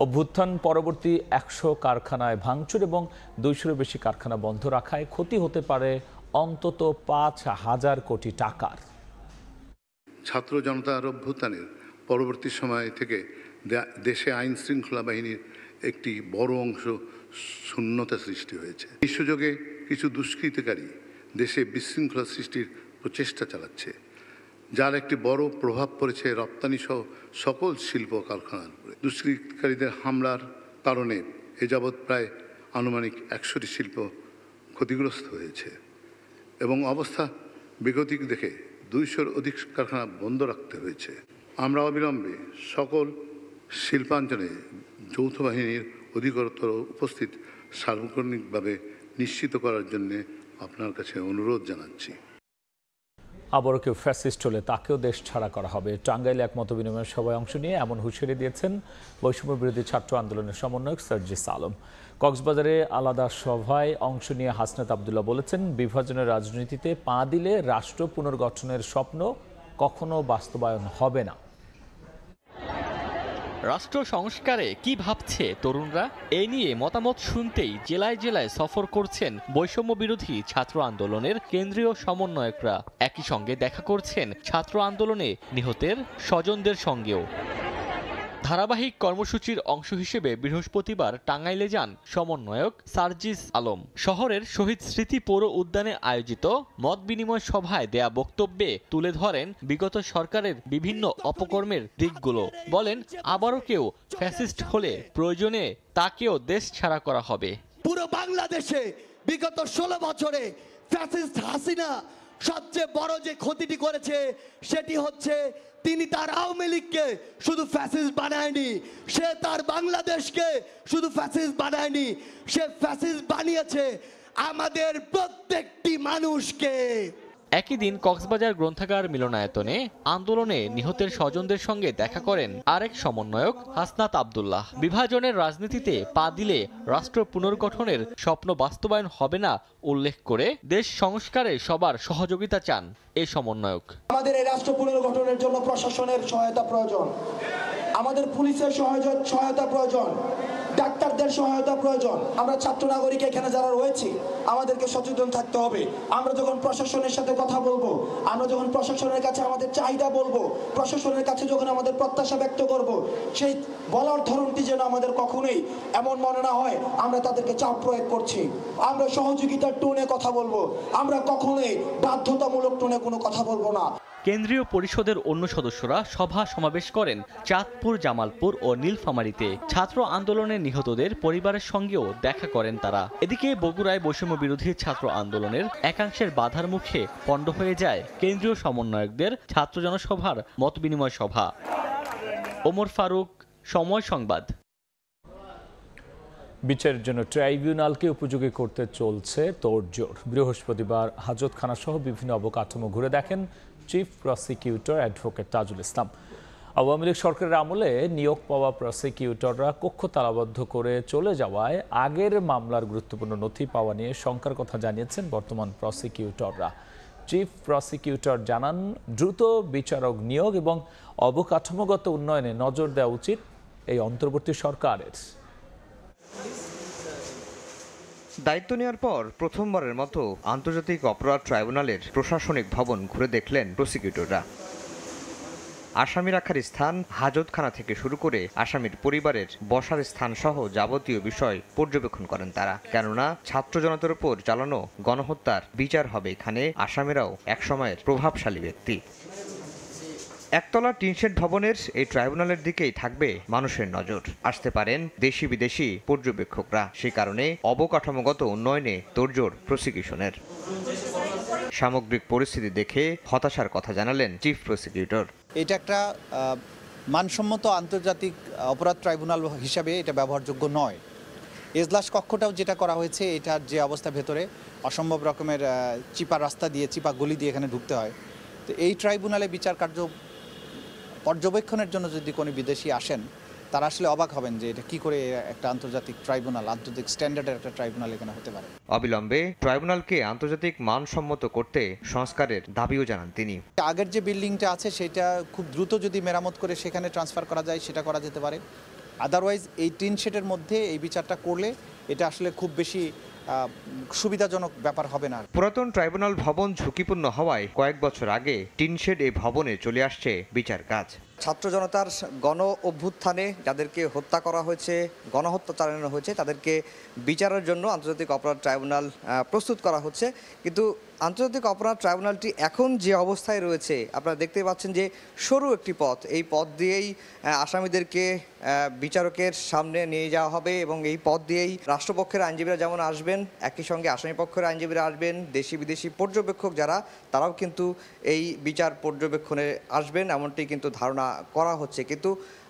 অভ্যুত্থান পরবর্তী 100 কারখানায় ভাঙচুর এবং 200-এর বেশি কারখানা বন্ধ রাখায় ক্ষতি হতে পারে অন্তত 5,000 কোটি টাকার। ছাত্র জনতার অভ্যুত্থানের পরবর্তী সময় থেকে দেশে আইন শৃঙ্খলা বাহিনীর একটি বড় অংশ শূন্যতা সৃষ্টি হয়েছে। এই সুযোগে কিছু দুষ্কৃতিকারী দেশে বিশৃঙ্খলা সৃষ্টির প্রচেষ্টা চালাচ্ছে, যার একটি বড় প্রভাব পড়েছে রপ্তানি সহ সকল শিল্প কারখানার উপরে। দুষ্কৃতিকারীদের হামলার কারণে এ যাবৎ প্রায় আনুমানিক 100টি শিল্প ক্ষতিগ্রস্ত হয়েছে এবং অবস্থা বেগতিক দেখে 200-এর অধিক কারখানা বন্ধ রাখতে হয়েছে। আমরা অবিলম্বে সকল শিল্পাঞ্চলে যৌথ বাহিনীর অধিকতর উপস্থিত সার্বক্ষণিকভাবে নিশ্চিত করার জন্য আপনার কাছে অনুরোধ জানাচ্ছি। আবারও কেউ ফ্যাসিস্ট হলে তাকেও দেশ ছাড়া করা হবে। টাঙ্গাইলে এক মত বিনিময় সভায় অংশ নিয়ে এমন হুঁশিয়ারি দিয়েছেন বৈষম্য বিরোধী ছাত্র আন্দোলনের সমন্বয়ক সার্জিস আলম। কক্সবাজারে আলাদা সভায় অংশ নিয়ে হাসনাত আবদুল্লাহ বলেছেন বিভাজনের রাজনীতিতে পা দিলে রাষ্ট্র পুনর্গঠনের স্বপ্ন কখনো বাস্তবায়ন হবে না। রাষ্ট্র সংস্কারে কি ভাবছে তরুণরা? এ নিয়ে মতামত শুনতেই জেলায় জেলায় সফর করছেন বৈষম্য বিরোধী ছাত্র আন্দোলনের কেন্দ্রীয় সমন্বয়করা। একই সঙ্গে দেখা করছেন ছাত্র আন্দোলনে নিহতের স্বজনদের সঙ্গেও। ধারাবাহিক কর্মসূচির অংশ হিসেবে বৃহস্পতিবার টাঙ্গাইলে যান সমন্বয়ক সার্জিস আলম। শহরের শহীদ স্মৃতি পৌর উদ্যানে আয়োজিত মত বিনিময় সভায় দেয়া বক্তব্যে তুলে ধরেন বিগত সরকারের বিভিন্ন অপকর্মের দিকগুলো। বলেন আবারও কেউ ফ্যাসিস্ট হলে প্রয়োজনে তাকেও দেশ ছাড়া করা হবে। পুরো বাংলাদেশে বিগত 16 বছরে ফ্যাসিস্ট হাসিনা সবচেয়ে বড় যে ক্ষতিটি করেছে সেটি হচ্ছে তিনি তার আওয়ামী লীগকে শুধু ফ্যাসিস্ট বানায়নি, সে তার বাংলাদেশকে শুধু ফ্যাসিস্ট বানায়নি, সে ফ্যাসিস্ট বানিয়েছে আমাদের প্রত্যেকটি মানুষকে। একই দিন কক্সবাজার গ্রন্থাগার মিলনায়তনে আন্দোলনে নিহতের স্বজনদের সঙ্গে দেখা করেন আরেক সমন্বয়ক হাসনাত আবদুল্লাহ। বিভাজনের রাজনীতিতে পা দিলে রাষ্ট্র পুনর্গঠনের স্বপ্ন বাস্তবায়ন হবে না উল্লেখ করে দেশ সংস্কারে সবার সহযোগিতা চান এই সমন্বয়ক। আমাদের এই রাষ্ট্র পুনর্গঠনের জন্য প্রশাসনের সহায়তা প্রয়োজন, আমাদের পুলিশের সহায়তা প্রয়োজন, ডাক্তারদের সহায়তা প্রয়োজন। আমরা ছাত্র নাগরিক এখানে যারা রয়েছি আমাদেরকে সচেতন থাকতে হবে। আমরা যখন প্রশাসনের সাথে কথা বলবো, আমরা যখন প্রশাসনের কাছে আমাদের চাহিদা বলবো, প্রশাসনের কাছে যখন আমাদের প্রত্যাশা ব্যক্ত করব, সেই বলার ধরনটি যেন আমাদের কখনোই এমন মনে না হয় আমরা তাদেরকে চাপ প্রয়োগ করছি। আমরা সহযোগিতার টোনে কথা বলবো, আমরা কখনোই বাধ্যতামূলক টোনে কোনো কথা বলবো না। কেন্দ্রীয় পরিষদের অন্য সদস্যরা সভা সমাবেশ করেন চাঁদপুর, জামালপুর ও নীলফামারীতে। ছাত্র আন্দোলনে নিহতদের পরিবারের সঙ্গেও দেখা করেন তারা। এদিকে বগুড়ায় বৈষম্য বিরোধী ছাত্র আন্দোলনের একাংশের বাধার মুখে পণ্ড হয়ে যায় কেন্দ্রীয় সমন্বয়কদের ছাত্র জনসভার মতবিনিময় সভা। ওমর ফারুক, সময় সংবাদ। বিচারের জন্য ট্রাইব্যুনালকে উপযোগী করতে চলছে তোড়জোড়। বৃহস্পতিবার হাজতখানা সহ বিভিন্ন অবকাঠামো ঘুরে দেখেন chief prosecutor advocate Tajul Islam. Awami League সরকারের আমলে নিয়োগ পাওয়া প্রসিকিউটররা কক্ষ তালাবদ্ধ করে চলে যাওয়ায় আগের মামলার গুরুত্বপূর্ণ নথি পাওয়া নিয়ে শঙ্কার কথা জানিয়েছেন বর্তমান প্রসিকিউটররা। চিফ প্রসিকিউটর জানান দ্রুত বিচারক নিয়োগ এবং অবকাঠামোগত উন্নয়নে নজর দেওয়া উচিত এই অন্তর্বর্তী সরকারের। দায়িত্ব নেওয়ার পর প্রথমবারের মতো আন্তর্জাতিক অপরাধ ট্রাইব্যুনালের প্রশাসনিক ভবন ঘুরে দেখলেন প্রসিকিউটররা। আসামি রাখার স্থান, হাজতখানা থেকে শুরু করে আসামির পরিবারের বসার স্থান সহ যাবতীয় বিষয় পর্যবেক্ষণ করেন তারা। কেননা ছাত্র জনতার উপর চালানো গণহত্যার বিচার হবে এখানে, আসামিরাও একসময়ের প্রভাবশালী ব্যক্তি। একতলা টিনশেড ভবনের এই ট্রাইব্যুনালের দিকেই থাকবে মানুষের নজর। আসতে পারেন দেশি বিদেশি পর্যবেক্ষকরা, সে কারণে অবকাঠামোগত উন্নয়নে তোড়জোড় প্রসিকিউশনের। সামগ্রিক পরিস্থিতি দেখে হতাশার কথা জানালেন চিফ প্রসিকিউটর। এটা একটা মানসম্মত আন্তর্জাতিক অপরাধ ট্রাইব্যুনাল হিসাবে এটা ব্যবহারযোগ্য নয়। এজলাস কক্ষটাও যেটা করা হয়েছে, এটার যে অবস্থা, ভেতরে অসম্ভব রকমের চিপা রাস্তা দিয়ে, চিপা গলি দিয়ে এখানে ঢুকতে হয়। তো এই ট্রাইব্যুনালে বিচার কার্য পর্যবেক্ষণের জন্য যদি কোনো বিদেশি আসেন, তারা আসলে অবাক হবেন যে এটা কি করে একটা আন্তর্জাতিক ট্রাইব্যুনাল, আন্তর্জাতিক স্ট্যান্ডার্ডের একটা ট্রাইব্যুনাল এখানে হতে পারে। অবিলম্বে ট্রাইব্যুনালকে আন্তর্জাতিক মানসম্মত করতে সংস্কারের দাবিও জানান তিনি। আগের যে বিল্ডিংটা আছে সেটা খুব দ্রুত যদি মেরামত করে সেখানে ট্রান্সফার করা যায়, সেটা করা যেতে পারে। আদারওয়াইজ এই টিন শেডের মধ্যে এই বিচারটা করলে এটা আসলে খুব বেশি সুবিধাজনক ব্যাপার হবে না। পুরাতন ট্রাইব্যুনাল ভবন ঝুঁকিপূর্ণ হওয়ায় কয়েক বছর আগে টিনশেড এই ভবনে চলে আসছে বিচার কাজ। ছাত্র জনতার গণ অভ্যুত্থানে যাদেরকে হত্যা করা হয়েছে, গণহত্যা চালানো হয়েছে, তাদেরকে বিচারের জন্য আন্তর্জাতিক অপরাধ ট্রাইব্যুনাল প্রস্তুত করা হচ্ছে। কিন্তু আন্তর্জাতিক অপরাধ ট্রাইব্যুনালটি এখন যে অবস্থায় রয়েছে, আপনারা দেখতে পাচ্ছেন যে সরু একটি পথ, এই পথ দিয়েই আসামিদেরকে বিচারকের সামনে নিয়ে যাওয়া হবে এবং এই পথ দিয়েই রাষ্ট্রপক্ষের আইনজীবীরা যেমন আসবেন, একই সঙ্গে আসামিপক্ষের আইনজীবীরা আসবেন, দেশি বিদেশি পর্যবেক্ষক যারা, তারাও কিন্তু এই বিচার পর্যবেক্ষণে আসবেন, এমনটি কিন্তু ধারণা করা হচ্ছে। কিন্তু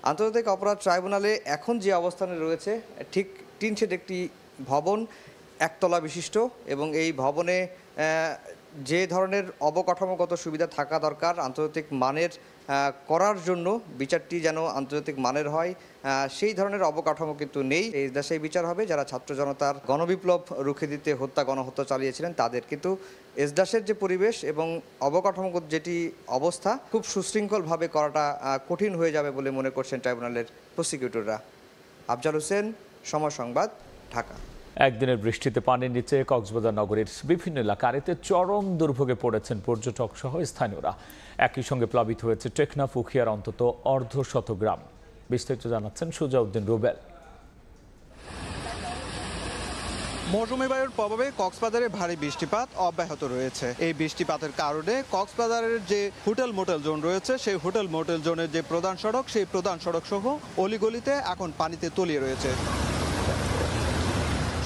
আন্তর্জাতিক অপরাধ ট্রাইব্যুনালে এখন যে অবস্থানে রয়েছে, ঠিক টিনশেড একটি ভবন, একতলা বিশিষ্ট, এবং এই ভবনে যে ধরনের অবকাঠামোগত সুবিধা থাকা দরকার আন্তর্জাতিক মানের করার জন্য, বিচারটি যেন আন্তর্জাতিক মানের হয়, সেই ধরনের অবকাঠামো কিন্তু নেই। এই দেশে বিচার হবে যারা ছাত্র জনতার গণবিপ্লব রুখে দিতে গণহত্যা চালিয়েছিলেন তাদের। কিন্তু এসডাসের যে পরিবেশ এবং অবকাঠামোগত যেটি অবস্থা, খুব সুশৃঙ্খলভাবে করাটা কঠিন হয়ে যাবে বলে মনে করছেন ট্রাইব্যুনালের প্রসিকিউটররা। আফজাল হোসেন, সময় সংবাদ, ঢাকা। একদিনের বৃষ্টিতে পানির নিচে কক্সবাজার নগরীর বিভিন্ন এলাকায় চরম দুর্ভোগে পড়েছেন পর্যটক সহ স্থানীয়রা। একই সঙ্গে প্লাবিত হয়েছে টেকনাফ, উখিয়ার অন্তত অর্ধশত গ্রাম। বিস্তারিত জানাচ্ছেন সুজাউদ্দিন রুবেল। মৌসুমী বায়ুর প্রভাবে কক্সবাজারে ভারী বৃষ্টিপাত অব্যাহত রয়েছে। এই বৃষ্টিপাতের কারণে কক্সবাজারের যে হোটেল মোটেল জোন রয়েছে, সেই হোটেল মোটেল জোনের যে প্রধান সড়ক, সেই প্রধান সড়ক সহ অলিগলিতে এখন পানিতে তলিয়ে রয়েছে।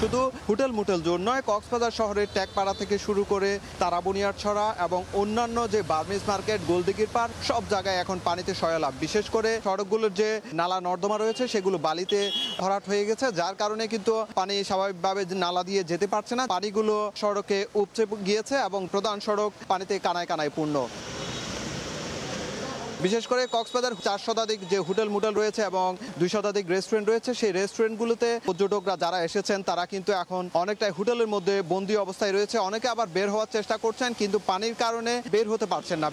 শুধু হোটেল মোটেল জোন নয়, কক্সবাজার শহরের ট্যাগপাড়া থেকে শুরু করে তারাবুনিয়ার ছড়া এবং অন্যান্য যে বার্মিজ মার্কেট, গোলদিঘির পার, সব জায়গায় এখন পানিতে সয়লাভ। বিশেষ করে সড়কগুলোর যে নালা নর্দমা রয়েছে সেগুলো বালিতে ভরাট হয়ে গেছে, যার কারণে কিন্তু পানি স্বাভাবিকভাবে নালা দিয়ে যেতে পারছে না। পানিগুলো সড়কে উপচে গিয়েছে এবং প্রধান সড়ক পানিতে কানায় কানায় পূর্ণ। বিশেষ করে কক্সবাজার 4 শতাধিক যে হোটেল মোটেল রয়েছে এবং 2 শতাধিক রেস্টুরেন্ট রয়েছে, সেই রেস্টুরেন্টগুলোতে পর্যটকরা যারা এসেছেন তারা কিন্তু এখন অনেকটাই হোটেলের মধ্যে বন্দী অবস্থায় রয়েছে। অনেকে আবার বের হওয়ার চেষ্টা করছেন, কিন্তু পানির কারণে বের হতে পারছেন না।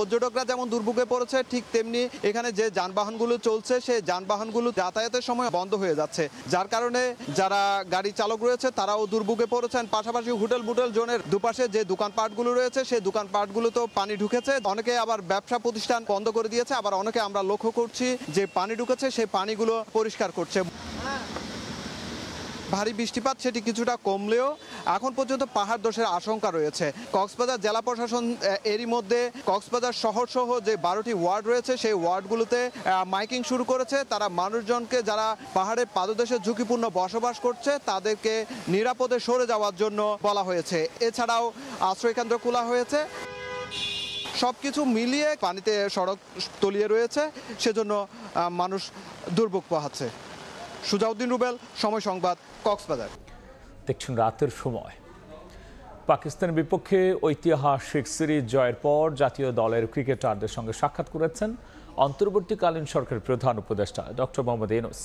পর্যটকরা যেমন দুর্ভোগে পড়েছে, ঠিক তেমনি এখানে যে যানবাহনগুলো চলছে, সেই যানবাহনগুলো যাতায়াতের সময় বন্ধ হয়ে যাচ্ছে, যার কারণে যারা গাড়ি চালক রয়েছে তারাও দুর্ভোগে পড়েছেন। পাশাপাশি হোটেল মোটেল জোনের দুপাশে যে দোকানপাটগুলো রয়েছে, সেই দোকানপাটগুলোতেও পানি ঢুকেছে। অনেকে আবার ব্যবসা প্রতিষ্ঠান বন্ধ করে দিয়েছে, আবার অনেকে আমরা লক্ষ্য করছি যে পানি ঢুকেছে, সেই পানিগুলো পরিষ্কার করছে। ভারী বৃষ্টিপাত সেটি কিছুটা কমলেও এখন পর্যন্ত পাহাড় ধসের আশঙ্কা রয়েছে। কক্সবাজার জেলা প্রশাসন এরই মধ্যে কক্সবাজার শহর সহ যে 12টি ওয়ার্ড রয়েছে, সেই ওয়ার্ডগুলোতে মাইকিং শুরু করেছে। তারা মানুষজনকে যারা পাহাড়ের পাদদেশে ঝুঁকিপূর্ণ বসবাস করছে তাদেরকে নিরাপদে সরে যাওয়ার জন্য বলা হয়েছে। এছাড়াও আশ্রয়কেন্দ্র খোলা হয়েছে। সবকিছু মিলিয়ে পানিতে সড়ক তলিয়ে রয়েছে, সেজন্য মানুষ দুর্ভোগ পোহাচ্ছে। সুজাউদ্দিন রুবেল, সময় সংবাদ, কক্সবাজার। দেখছেন রাতের সময়। পাকিস্তানের বিপক্ষে ঐতিহাসিক সিরিজ জয়ের পর জাতীয় দলের ক্রিকেটারদের সঙ্গে সাক্ষাৎ করেছেন অন্তর্বর্তীকালীন সরকারের প্রধান উপদেষ্টা ডক্টর মোহাম্মদ ইউনূস।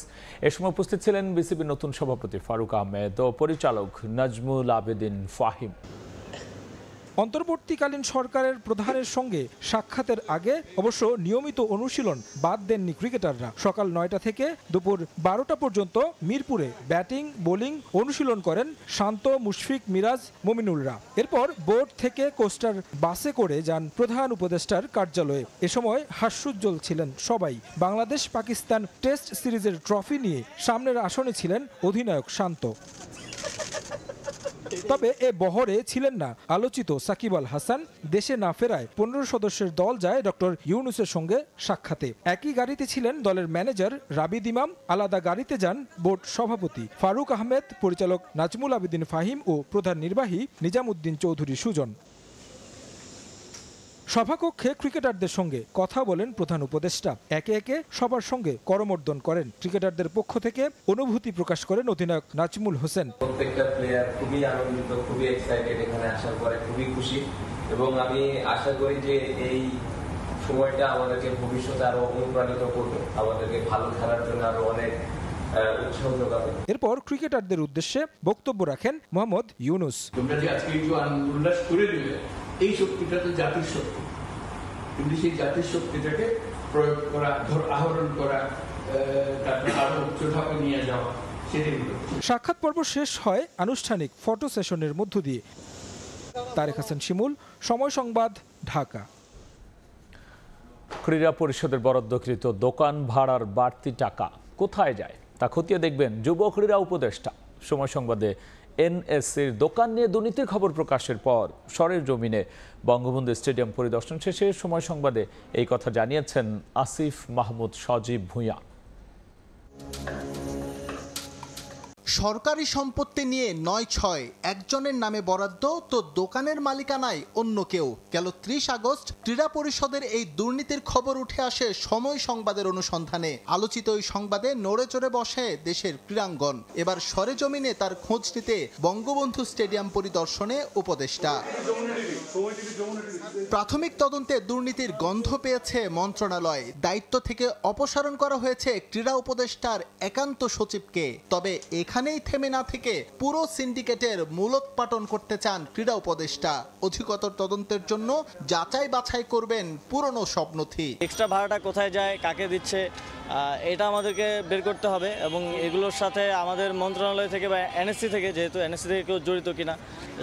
এ সময় উপস্থিত ছিলেন বিসিবির নতুন সভাপতি ফারুক আহমেদ ও পরিচালক নাজমুল আবেদিন ফাহিম। অন্তর্বর্তীকালীন সরকারের প্রধানের সঙ্গে সাক্ষাতের আগে অবশ্য নিয়মিত অনুশীলন বাদ দেননি ক্রিকেটাররা। সকাল 9টা থেকে দুপুর 12টা পর্যন্ত মিরপুরে ব্যাটিং বোলিং অনুশীলন করেন শান্ত, মুশফিক, মিরাজ, মমিনুলরা। এরপর বোর্ড থেকে কোস্টার বাসে করে যান প্রধান উপদেষ্টার কার্যালয়ে। এ সময় হাস্যোজ্জ্বল ছিলেন সবাই। বাংলাদেশ পাকিস্তান টেস্ট সিরিজের ট্রফি নিয়ে সামনের আসনে ছিলেন অধিনায়ক শান্ত। তবে এ বহরে ছিলেন না আলোচিত সাকিব আল হাসান। দেশে না ফেরায় 15 সদস্যের দল যায় ডক্টর ইউনূসের সঙ্গে সাক্ষাতে। একই গাড়িতে ছিলেন দলের ম্যানেজার রাবিদ ইমাম, আলাদা গাড়িতে যান বোর্ড সভাপতি ফারুক আহমেদ, পরিচালক নাজমুল আবেদিন ফাহিম ও প্রধান নির্বাহী নিজামুদ্দিন চৌধুরী সুজন। সভাকক্ষে ক্রিকেটারদের সঙ্গে কথা বলেন প্রধান উপদেষ্টা। একে একে সবার সঙ্গে করমর্দন করেন। ক্রিকেটারদের পক্ষ থেকে অনুভূতি প্রকাশ করেন অধিনায়ক নাজমুল হোসেন। প্রত্যেকটা প্লেয়ার খুবই আনন্দিত, খুবই এক্সাইটেড, এখানে আসার পরে খুবই খুশি, এবং আমি আশা করি যে এই সময়টা আমাদেরকে ভবিষ্যতে আরো অনুপ্রাণিত করবে, আমাদেরকে ভালো খেলার জন্য আরো অনেক উৎসাহ যোগাবে। এরপর ক্রিকেটারদের উদ্দেশ্যে বক্তব্য রাখেন মোহাম্মদ ইউনুস। তোমরা যে আজকে একটু উল্লাস করে দিলে, এই শক্তিটা তো জাতির শক্তি, কিন্তু সেই জাতির শক্তিটাকে প্রয়োগ করা, আহরণ করা, তারপরে আরো উচ্চ ধাপে নিয়ে যাওয়া, সেটাই হলো। সাক্ষাৎ পর্ব শেষ হয় আনুষ্ঠানিক ফটো সেশনের মধ্য দিয়ে। তারেক হাসান শিমুল, সময় সংবাদ, ঢাকা। ক্রীড়া পরিষদের বরাদ্দকৃত দোকান ভাড়ার বাড়তি টাকা কোথায় যায় তা খতিয়ে দেখবেন যুব ক্রীড়া উপদেষ্টা। সময় সংবাদে এনএসসির দোকান নিয়ে দুর্নীতির খবর প্রকাশের পর সরেজমিনে বঙ্গবন্ধু স্টেডিয়াম পরিদর্শন শেষে সময় সংবাদে এই কথা জানিয়েছেন আসিফ মাহমুদ সজীব ভূঁইয়া। সরকারি সম্পত্তি নিয়ে ৯/৬ একজনের নামে বরাদ্দ, তো দোকানের মালিকানায় অন্য কেউ। গেল 30 আগস্ট ক্রীড়া পরিষদের এই দুর্নীতির খবর উঠে আসে সময় সংবাদের অনুসন্ধানে। আলোচিত ওই সংবাদে নড়ে চড়ে বসে দেশের ক্রীড়াঙ্গন। এবার সরেজমিনে তার খোঁজ নিতে বঙ্গবন্ধু স্টেডিয়াম পরিদর্শনে উপদেষ্টা। প্রাথমিক তদন্তে দুর্নীতির গন্ধ পেয়েছে মন্ত্রণালয়। দায়িত্ব থেকে অপসারণ করা হয়েছে ক্রীড়া উপদেষ্টার একান্ত সচিবকে। তবে এখানেই থেমে না থেকে পুরো সিন্ডিকেটের মূলোৎপাটন করতে চান ক্রীড়া উপদেষ্টা। অধিকতর তদন্তের জন্য যাচাই বাছাই করবেন পুরনো সব নথি। এক্সট্রা ভাড়াটা কোথায় যায়, কাকে দিচ্ছে, এটা আমাদেরকে বের করতে হবে, এবং এগুলোর সাথে আমাদের মন্ত্রণালয় থেকে বা এনএসসি থেকে, যেহেতু এনএসসি থেকে কেউ জড়িত কিনা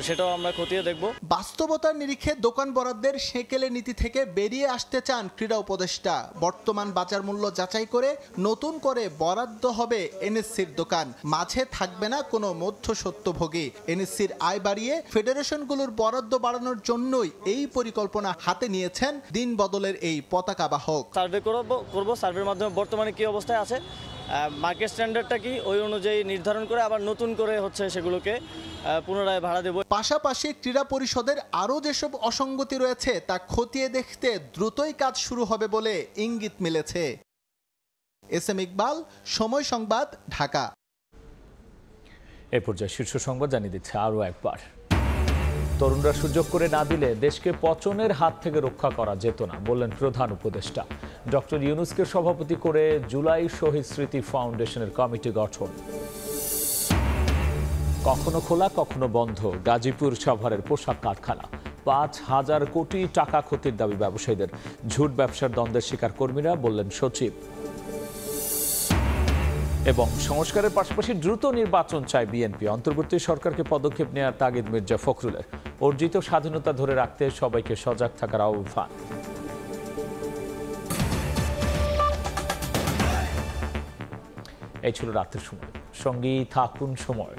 সেটাও আমরা খতিয়ে দেখব। বাস্তবতার নিরিখে দোকান বরাদ্দের সেকেলে নীতি থেকে বেরিয়ে আসতে চান ক্রীড়া উপদেষ্টা। বর্তমান বাজার মূল্য যাচাই করে নতুন করে বরাদ্দ হবে এনএসসির দোকান। মাঝে থাকবে না কোনো মধ্যস্বত্বভোগী। এনএসসির আয় বাড়িয়ে ফেডারেশনগুলোর বরাদ্দ বাড়ানোর জন্যই এই পরিকল্পনা হাতে নিয়েছেন দিন বদলের এই পতাকা বাহক। সার্ভে করব, সার্ভের মাধ্যমে বর্তমানে কি অবস্থায় আছে, মার্কেট স্ট্যান্ডার্ডটা কি, ওই অনুযায়ী নির্ধারণ করে আবার নতুন করে সেগুলোকে পুনরায় ভাড়া দেব। পাশাপাশি ক্রীড়া পরিষদের আরও যেসব অসঙ্গতি রয়েছে তা খতিয়ে দেখতে দ্রুতই কাজ শুরু হবে বলে ইঙ্গিত মিলেছে। এস এম ইকবাল, সময় সংবাদ, ঢাকা। এ পর্যায়ে শীর্ষ সংবাদ জানিয়ে দিচ্ছে আরও একবার। তরুণরা সুযোগ করে না দিলে দেশকে পচনের হাত থেকে রক্ষা করা যেত না, বললেন প্রধান উপদেষ্টা। ডক্টর ইউনূসকে সভাপতি করে জুলাই শহীদ স্মৃতি ফাউন্ডেশনের কমিটি গঠন। কখনো খোলা কখনো বন্ধ গাজীপুর সাভারের পোশাক কারখানা। ৫,০০০ কোটি টাকা ক্ষতির দাবি ব্যবসায়ীদের। ঝুট ব্যবসার দ্বন্দ্বের শিকার কর্মীরা, বললেন সচিব। এবং সংস্কারের পাশাপাশি দ্রুত নির্বাচন চায় বিএনপি। অন্তর্বর্তী সরকারকে পদক্ষেপ নেওয়ার তাগিদ মির্জা ফখরুলের। অর্জিত স্বাধীনতা ধরে রাখতে সবাইকে সজাগ থাকার আহ্বান। এই ছিল রাতের সময়। সঙ্গী থাকুন সময়।